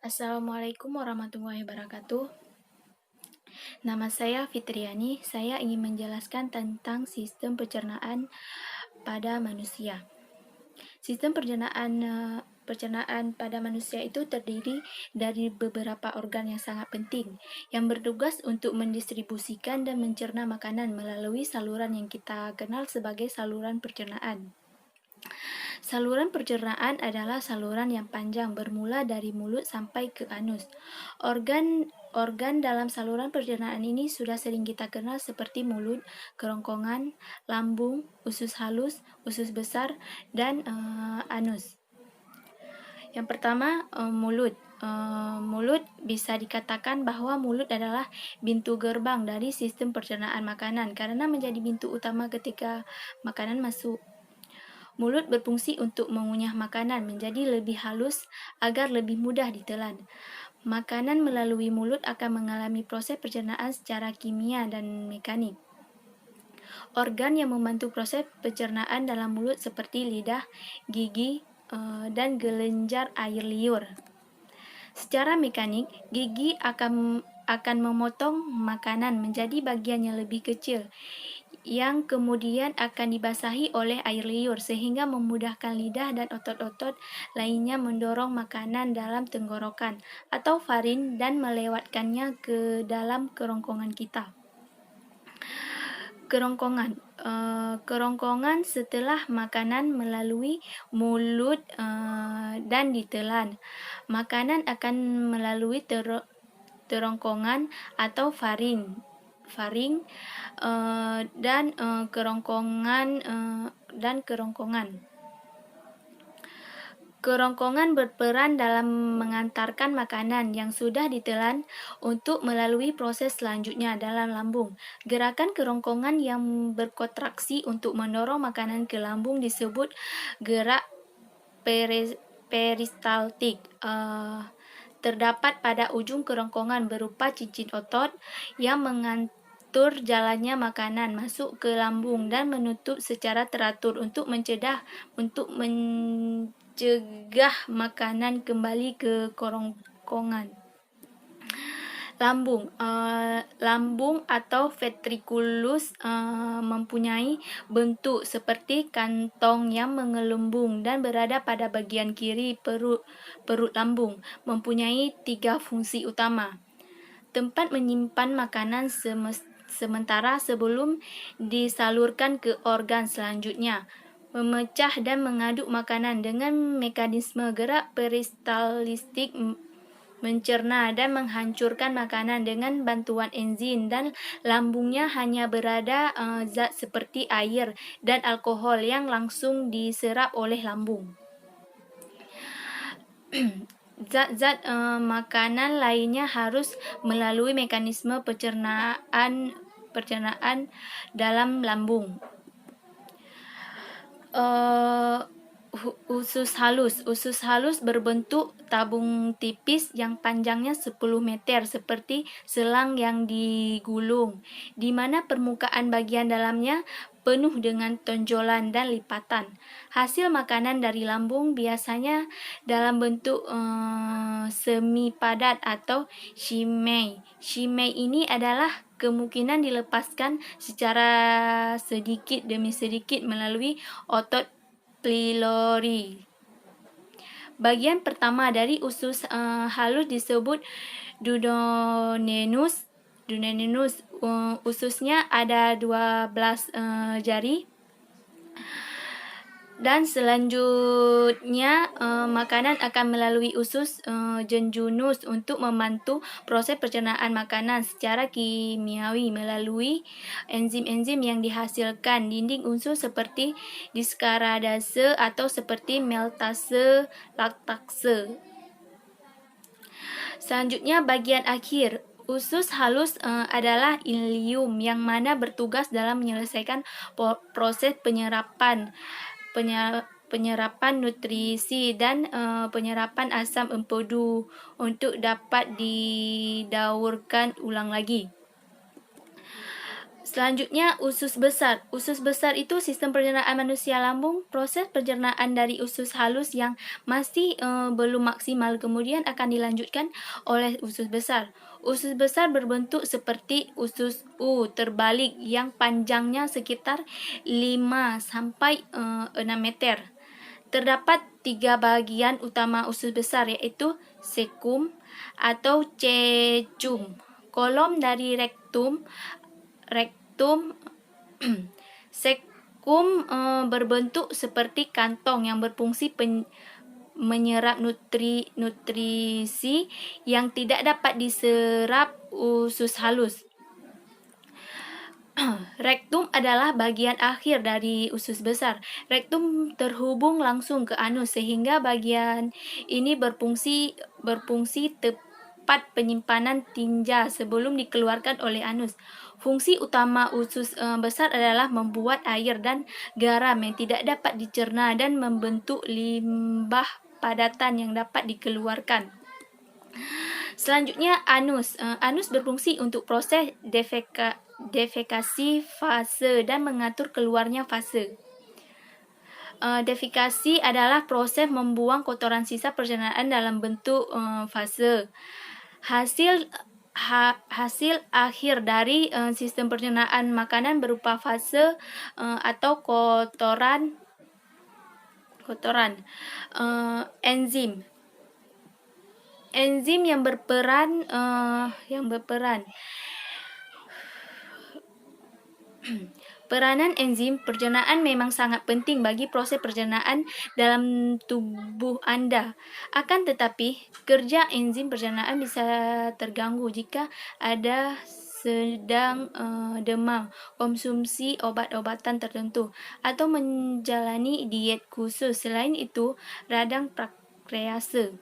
Assalamualaikum warahmatullahi wabarakatuh. Nama saya Fitriani. Saya ingin menjelaskan tentang sistem pencernaan pada manusia. Sistem pencernaan pada manusia itu terdiri dari beberapa organ yang sangat penting yang bertugas untuk mendistribusikan dan mencerna makanan melalui saluran yang kita kenal sebagai saluran pencernaan. Saluran pencernaan adalah saluran yang panjang bermula dari mulut sampai ke anus. Organ dalam saluran pencernaan ini sudah sering kita kenal seperti mulut, kerongkongan, lambung, usus halus, usus besar, dan anus. Yang pertama, mulut. Mulut bisa dikatakan bahwa mulut adalah pintu gerbang dari sistem pencernaan makanan karena menjadi pintu utama ketika makanan masuk. Mulut berfungsi untuk mengunyah makanan menjadi lebih halus agar lebih mudah ditelan. Makanan melalui mulut akan mengalami proses pencernaan secara kimia dan mekanik. Organ yang membantu proses pencernaan dalam mulut seperti lidah, gigi, dan kelenjar air liur. Secara mekanik, gigi akan memotong makanan menjadi bagian yang lebih kecil yang kemudian akan dibasahi oleh air liur sehingga memudahkan lidah dan otot-otot lainnya mendorong makanan dalam tenggorokan atau faring dan melewatkannya ke dalam kerongkongan kita. Kerongkongan setelah makanan melalui mulut dan ditelan. Makanan akan melalui terongkongan atau faring dan kerongkongan. Kerongkongan berperan dalam mengantarkan makanan yang sudah ditelan untuk melalui proses selanjutnya dalam lambung. Gerakan kerongkongan yang berkontraksi untuk mendorong makanan ke lambung disebut gerak peristaltik. Terdapat pada ujung kerongkongan berupa cincin otot yang mengatur jalannya makanan masuk ke lambung dan menutup secara teratur untuk mencegah makanan kembali ke kerongkongan. Lambung atau ventriculus mempunyai bentuk seperti kantong yang menggelembung dan berada pada bagian kiri perut lambung. Mempunyai 3 fungsi utama. Tempat menyimpan makanan sementara sebelum disalurkan ke organ selanjutnya. Memecah dan mengaduk makanan dengan mekanisme gerak peristaltik, mencerna dan menghancurkan makanan dengan bantuan enzim, dan lambungnya hanya berada zat seperti air dan alkohol yang langsung diserap oleh lambung. Zat-zat makanan lainnya harus melalui mekanisme pencernaan dalam lambung. Usus halus berbentuk tabung tipis yang panjangnya 10 meter seperti selang yang digulung, di mana permukaan bagian dalamnya penuh dengan tonjolan dan lipatan. Hasil makanan dari lambung biasanya dalam bentuk semi padat atau shimei. Shimei ini adalah kemungkinan dilepaskan secara sedikit demi sedikit melalui otot pylori. Bagian pertama dari usus halus disebut duodenus. Ususnya ada 12 jari. Dan selanjutnya makanan akan melalui usus jejunus untuk membantu proses pencernaan makanan secara kimiawi melalui enzim-enzim yang dihasilkan dinding usus seperti discaradase atau seperti maltase laktase. Selanjutnya bagian akhir. Usus halus adalah ileum yang mana bertugas dalam menyelesaikan proses penyerapan nutrisi dan penyerapan asam empedu untuk dapat didaurkan ulang lagi. Selanjutnya, usus besar. Usus besar itu sistem pencernaan manusia lambung. Proses pencernaan dari usus halus yang masih belum maksimal kemudian akan dilanjutkan oleh usus besar. Usus besar berbentuk seperti usus U terbalik yang panjangnya sekitar 5 sampai 6 meter. Terdapat 3 bagian utama usus besar, yaitu cecum atau cecum, kolom dari rektum. Cecum berbentuk seperti kantong yang berfungsi menyerap nutrisi yang tidak dapat diserap usus halus. Rektum adalah bagian akhir dari usus besar. Rektum terhubung langsung ke anus sehingga bagian ini berfungsi tempat penyimpanan tinja sebelum dikeluarkan oleh anus. Fungsi utama usus besar adalah membuat air dan garam yang tidak dapat dicerna dan membentuk limbah padatan yang dapat dikeluarkan. Selanjutnya, anus. Anus berfungsi untuk proses defekasi fase dan mengatur keluarnya fase. Defekasi adalah proses membuang kotoran sisa pencernaan dalam bentuk fase. Hasil akhir dari sistem pencernaan makanan berupa fase atau kotoran enzim. Enzim yang berperan Peranan enzim pencernaan memang sangat penting bagi proses pencernaan dalam tubuh Anda. Akan tetapi, kerja enzim pencernaan bisa terganggu jika Anda sedang demam, konsumsi obat-obatan tertentu, atau menjalani diet khusus. Selain itu, radang pankrease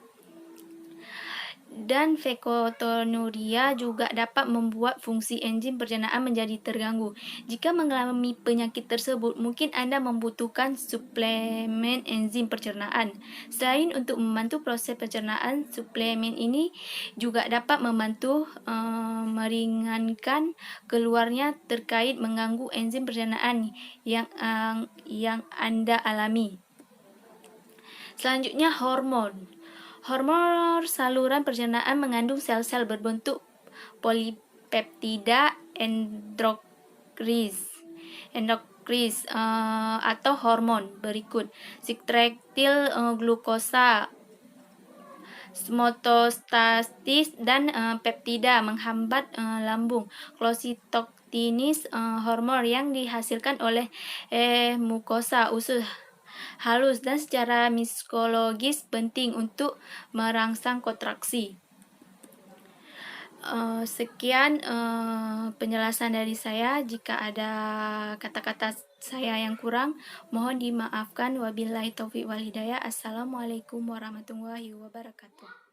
dan fetonuria juga dapat membuat fungsi enzim pencernaan menjadi terganggu. Jika mengalami penyakit tersebut, mungkin Anda membutuhkan suplemen enzim pencernaan. Selain untuk membantu proses pencernaan, suplemen ini juga dapat membantu meringankan keluarnya terkait mengganggu enzim pencernaan yang Anda alami. Selanjutnya, hormon. Hormon saluran pencernaan mengandung sel-sel berbentuk polipeptida endokrin atau hormon berikut: sikretil glukosa, smotostatis, dan peptida menghambat lambung. Klositokinis, hormon yang dihasilkan oleh mukosa usus halus dan secara psikologis penting untuk merangsang kontraksi. Sekian penjelasan dari saya. Jika ada kata-kata saya yang kurang, mohon dimaafkan. Wabillahi taufiq wal hidayah. Assalamualaikum warahmatullahi wabarakatuh.